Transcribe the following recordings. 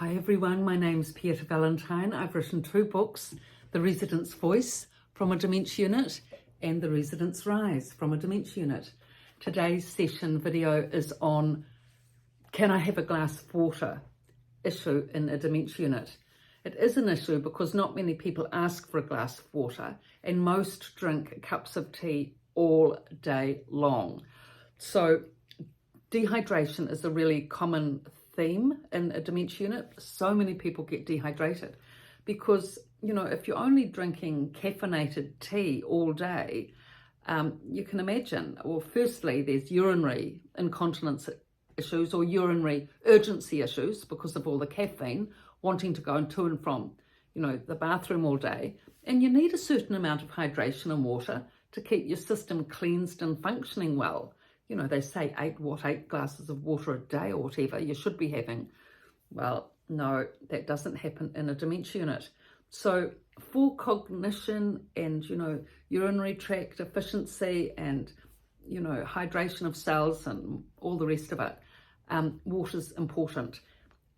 Hi everyone, my name's Pieta Valentine. I've written 2 books, The Resident's Voice from a Dementia Unit and The Resident's Rise from a Dementia Unit. Today's session video is on can I have a glass of water issue in a dementia unit. It is an issue because not many people ask for a glass of water and most drink cups of tea all day long. So dehydration is a really common theme in a dementia unit. So many people get dehydrated because, you know, if you're only drinking caffeinated tea all day, you can imagine, well, firstly, there's urinary incontinence issues or urinary urgency issues because of all the caffeine, wanting to go to and from, you know, the bathroom all day. And you need a certain amount of hydration and water to keep your system cleansed and functioning well. You know, they say 8 glasses of water a day or whatever you should be having. Well, no, that doesn't happen in a dementia unit. So for cognition and, you know, urinary tract efficiency and, you know, hydration of cells and all the rest of it, water's important.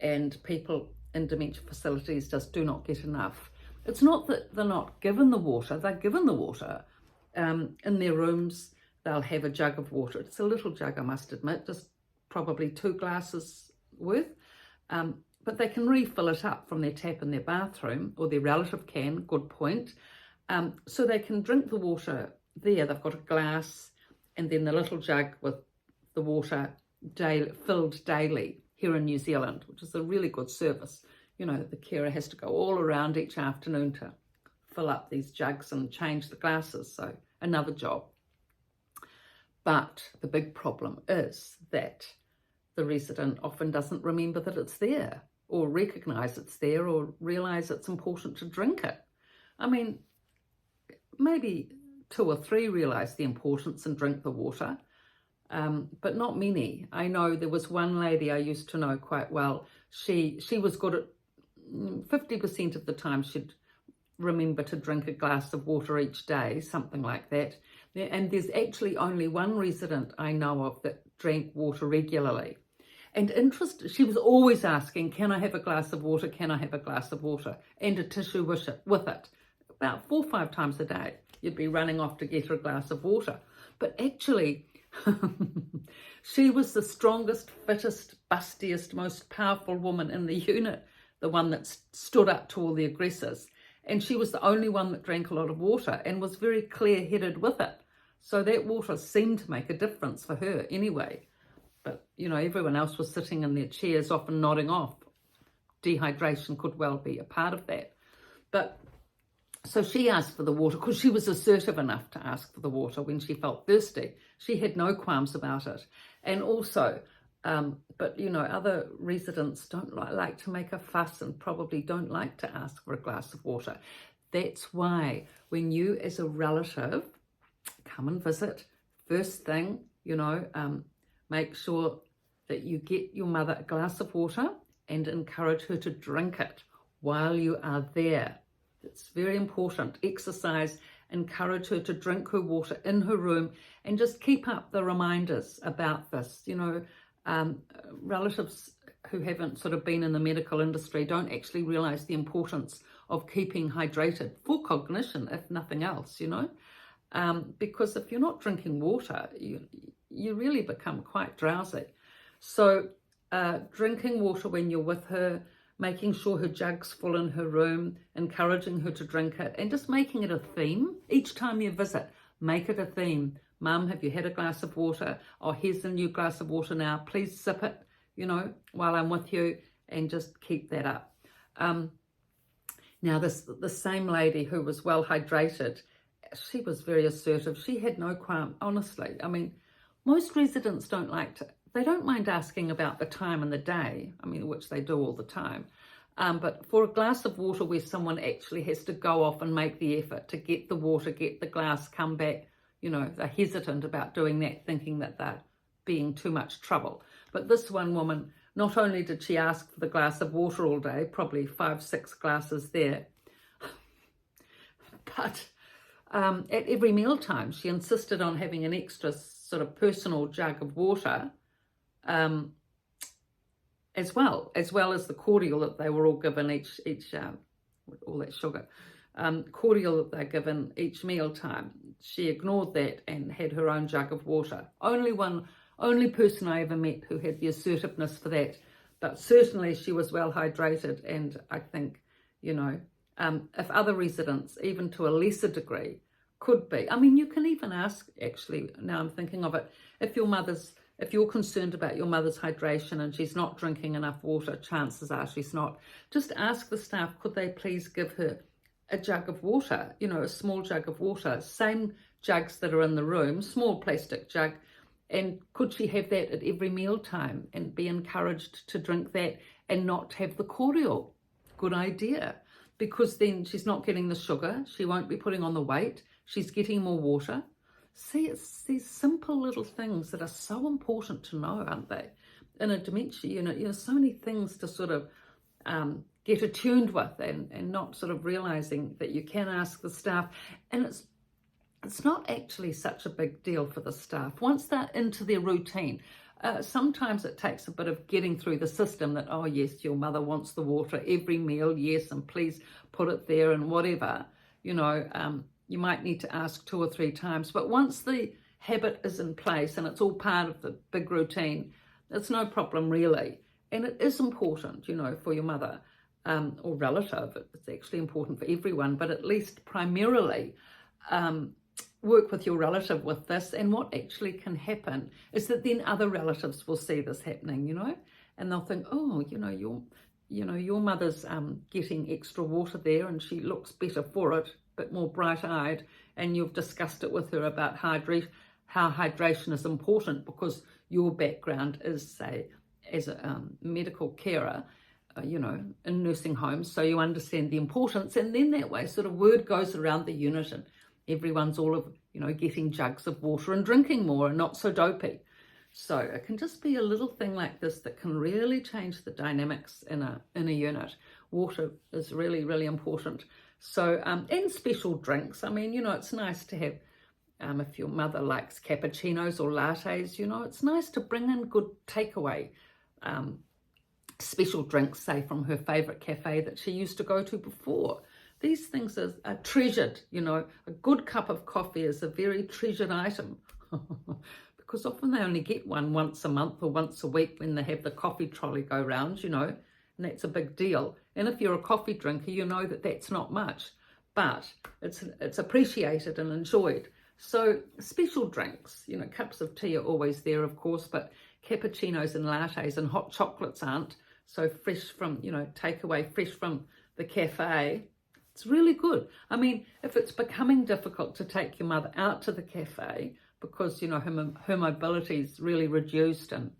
And people in dementia facilities just do not get enough. It's not that they're not given the water, they're given the water in their rooms. They'll have a jug of water. It's a little jug, I must admit, just probably 2 glasses worth. But they can refill it up from their tap in their bathroom, or their relative can, good point. So they can drink the water there. They've got a glass and then the little jug with the water filled daily here in New Zealand, which is a really good service. You know, the carer has to go all around each afternoon to fill up these jugs and change the glasses. So another job. But the big problem is that the resident often doesn't remember that it's there, or recognise it's there, or realise it's important to drink it. I mean, maybe 2 or 3 realise the importance and drink the water, but not many. I know there was one lady I used to know quite well. She was good at 50% of the time she'd remember to drink a glass of water each day, something like that. And there's actually only one resident I know of that drank water regularly. And she was always asking, can I have a glass of water? Can I have a glass of water? And a tissue with it. About 4 or 5 times a day, you'd be running off to get her a glass of water. But actually, she was the strongest, fittest, bustiest, most powerful woman in the unit, the one that stood up to all the aggressors. And she was the only one that drank a lot of water and was very clear-headed with it. So that water seemed to make a difference for her anyway. But, you know, everyone else was sitting in their chairs, often nodding off. Dehydration could well be a part of that. But so she asked for the water because she was assertive enough to ask for the water when she felt thirsty. She had no qualms about it. And also, but, you know, other residents don't like to make a fuss and probably don't like to ask for a glass of water. That's why when you as a relative come and visit, first thing, you know, make sure that you get your mother a glass of water and encourage her to drink it while you are there. It's very important. Exercise, encourage her to drink her water in her room and just keep up the reminders about this. You know, relatives who haven't sort of been in the medical industry don't actually realise the importance of keeping hydrated for cognition, if nothing else, you know. Because if you're not drinking water, you really become quite drowsy. So drinking water when you're with her, making sure her jug's full in her room, encouraging her to drink it, and just making it a theme. Each time you visit, make it a theme. Mum, have you had a glass of water? Oh, here's a new glass of water now. Please sip it, you know, while I'm with you, and just keep that up. Now, the same lady who was well hydrated, she was very assertive. She had no qualm, honestly. I mean, most residents they don't mind asking about the time in the day, I mean, which they do all the time. But for a glass of water where someone actually has to go off and make the effort to get the water, get the glass, come back, you know, they're hesitant about doing that, thinking that they're being too much trouble. But this one woman, not only did she ask for the glass of water all day, probably 5, 6 glasses there, but at every mealtime, she insisted on having an extra sort of personal jug of water. And as well as the cordial that they were all given each all that sugar, cordial that they're given each meal time. She ignored that and had her own jug of water. Only person I ever met who had the assertiveness for that. But certainly she was well hydrated, and I think, if other residents, even to a lesser degree, could be. I mean, you can even ask, actually, now I'm thinking of it, if you're concerned about your mother's hydration and she's not drinking enough water, chances are she's not. Just ask the staff, could they please give her a jug of water, a small jug of water, same jugs that are in the room, small plastic jug, and could she have that at every meal time and be encouraged to drink that and not have the cordial? Good idea, because then she's not getting the sugar, she won't be putting on the weight, she's getting more water. See, it's these simple little things that are so important to know, aren't they? In a dementia unit, so many things to sort of get attuned with and not sort of realizing that you can ask the staff. And it's not actually such a big deal for the staff. Once they're into their routine, sometimes it takes a bit of getting through the system that, oh yes, your mother wants the water every meal, yes, and please put it there and whatever, you might need to ask 2 or 3 times. But once the habit is in place and it's all part of the big routine, it's no problem really. And it is important, for your mother or relative. It's actually important for everyone, but at least primarily work with your relative with this. And what actually can happen is that then other relatives will see this happening, and they'll think, oh, your mother's getting extra water there and she looks better for it, a bit more bright-eyed, and you've discussed it with her about how hydration is important because your background is, say, as a medical carer, in nursing homes, so you understand the importance, and then that way sort of word goes around the unit and everyone's all of, getting jugs of water and drinking more and not so dopey. So it can just be a little thing like this that can really change the dynamics in a unit. Water is really, really important. So, and special drinks. I mean, it's nice to have, if your mother likes cappuccinos or lattes, it's nice to bring in good takeaway special drinks, say from her favourite cafe that she used to go to before. These things are treasured, a good cup of coffee is a very treasured item because often they only get one once a month or once a week when they have the coffee trolley go round, and that's a big deal. And if you're a coffee drinker, you know that that's not much, but it's appreciated and enjoyed. So special drinks, cups of tea are always there, of course, but cappuccinos and lattes and hot chocolates aren't. So fresh from, takeaway, fresh from the cafe. It's really good. I mean, if it's becoming difficult to take your mother out to the cafe because, her mobility is really reduced and,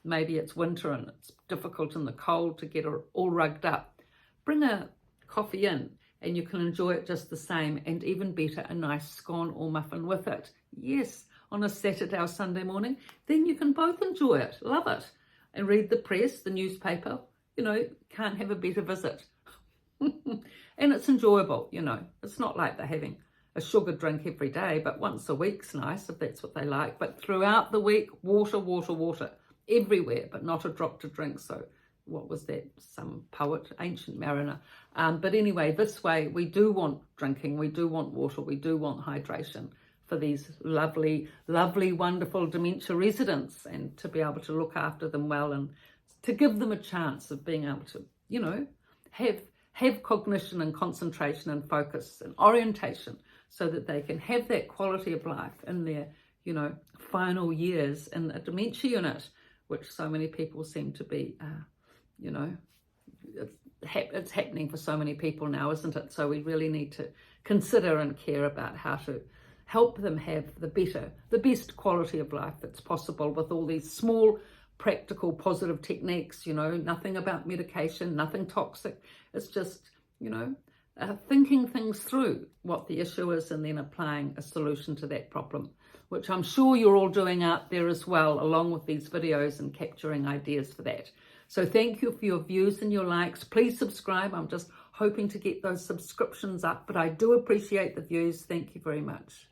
maybe it's winter and it's difficult in the cold to get her all rugged up, bring a coffee in and you can enjoy it just the same, and even better, a nice scone or muffin with it. Yes, on a Saturday or Sunday morning, then you can both enjoy it, love it, and read the press, the newspaper, can't have a better visit. And it's enjoyable, it's not like they're having a sugar drink every day, but once a week's nice if that's what they like. But throughout the week, water, water, water, everywhere, but not a drop to drink. So what was that? Some poet, ancient mariner. But anyway, this way we do want drinking, we do want water, we do want hydration for these lovely, lovely, wonderful dementia residents, and to be able to look after them well and to give them a chance of being able to, have cognition and concentration and focus and orientation so that they can have that quality of life in their, final years in a dementia unit, which so many people seem to be, it's happening for so many people now, isn't it? So we really need to consider and care about how to help them have the best quality of life that's possible with all these small, practical, positive techniques, nothing about medication, nothing toxic. It's just, thinking things through what the issue is and then applying a solution to that problem, which I'm sure you're all doing out there as well, along with these videos and capturing ideas for that. So thank you for your views and your likes. Please subscribe. I'm just hoping to get those subscriptions up, but I do appreciate the views. Thank you very much.